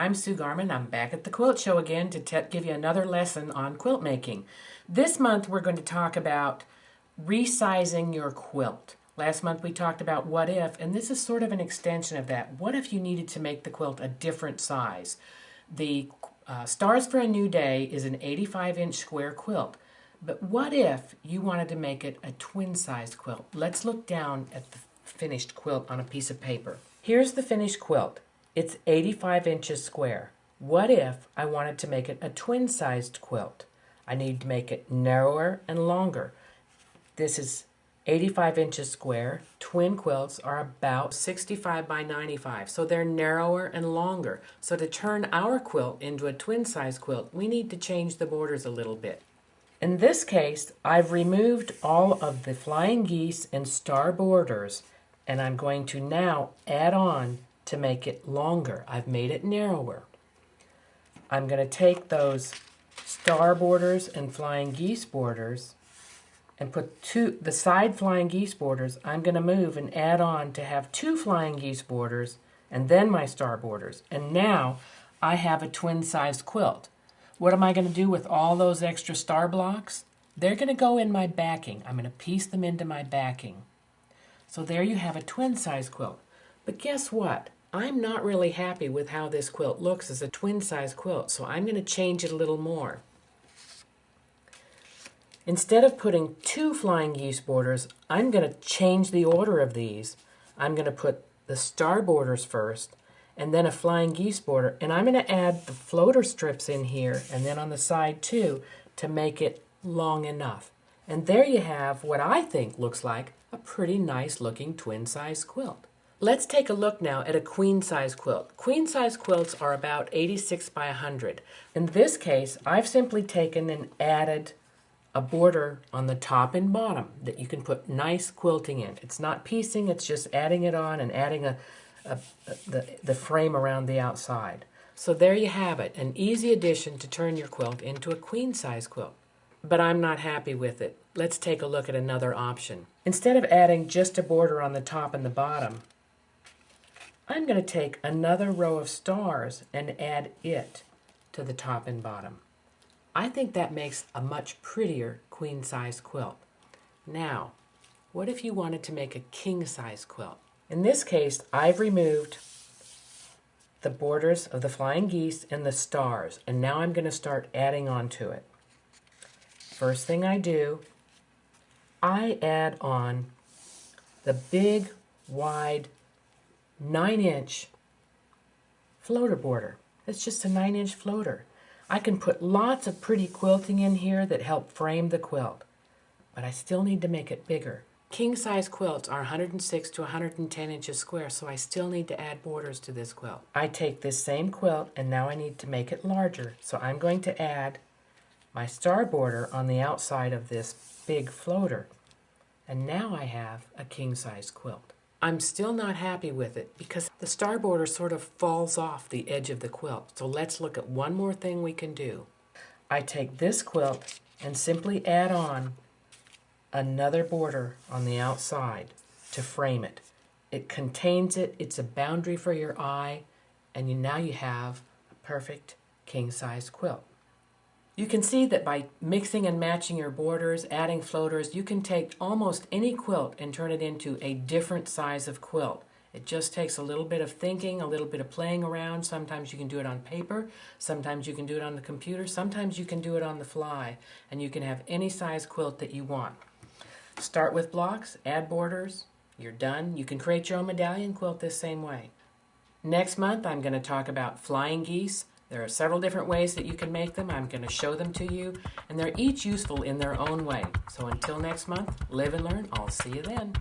I'm Sue Garman. I'm back at the Quilt Show again to give you another lesson on quilt making. This month we're going to talk about resizing your quilt. Last month we talked about what if, and this is sort of an extension of that. What if you needed to make the quilt a different size? The Stars for a New Day is an 85-inch square quilt. But what if you wanted to make it a twin-sized quilt? Let's look down at the finished quilt on a piece of paper. Here's the finished quilt. It's 85 inches square. What if I wanted to make it a twin-sized quilt? I need to make it narrower and longer. This is 85 inches square. Twin quilts are about 65 by 95, so they're narrower and longer. So to turn our quilt into a twin-sized quilt, we need to change the borders a little bit. In this case, I've removed all of the flying geese and star borders, and I'm going to now add on to make it longer. I've made it narrower. I'm going to take those star borders and flying geese borders and put the side flying geese borders, I'm going to move and add on to have two flying geese borders and then my star borders. And now I have a twin-sized quilt. What am I going to do with all those extra star blocks? They're going to go in my backing. I'm going to piece them into my backing. So there you have a twin-sized quilt. But guess what? I'm not really happy with how this quilt looks as a twin-sized quilt, so I'm going to change it a little more. Instead of putting two flying geese borders, I'm going to change the order of these. I'm going to put the star borders first, and then a flying geese border, and I'm going to add the floater strips in here, and then on the side too, to make it long enough. And there you have what I think looks like a pretty nice looking twin-size quilt. Let's take a look now at a queen-size quilt. Queen-size quilts are about 86 by 100. In this case, I've simply taken and added a border on the top and bottom that you can put nice quilting in. It's not piecing, it's just adding it on and adding the frame around the outside. So there you have it, an easy addition to turn your quilt into a queen-size quilt. But I'm not happy with it. Let's take a look at another option. Instead of adding just a border on the top and the bottom, I'm going to take another row of stars and add it to the top and bottom. I think that makes a much prettier queen-size quilt. Now, what if you wanted to make a king-size quilt? In this case, I've removed the borders of the flying geese and the stars, and now I'm going to start adding on to it. First thing I do, I add on the big, wide, 9-inch floater border. It's just a 9-inch floater. I can put lots of pretty quilting in here that help frame the quilt, but I still need to make it bigger. King-size quilts are 106 to 110 inches square, so I still need to add borders to this quilt. I take this same quilt and now I need to make it larger, so I'm going to add my star border on the outside of this big floater. And now I have a king-size quilt. I'm still not happy with it because the star border sort of falls off the edge of the quilt. So let's look at one more thing we can do. I take this quilt and simply add on another border on the outside to frame it. It contains it, it's a boundary for your eye, and now you have a perfect king-size quilt. You can see that by mixing and matching your borders, adding floaters, you can take almost any quilt and turn it into a different size of quilt. It just takes a little bit of thinking, a little bit of playing around. Sometimes you can do it on paper, sometimes you can do it on the computer, sometimes you can do it on the fly, and you can have any size quilt that you want. Start with blocks, add borders, you're done. You can create your own medallion quilt this same way. Next month I'm going to talk about flying geese. There are several different ways that you can make them. I'm going to show them to you, and they're each useful in their own way. So until next month, live and learn. I'll see you then.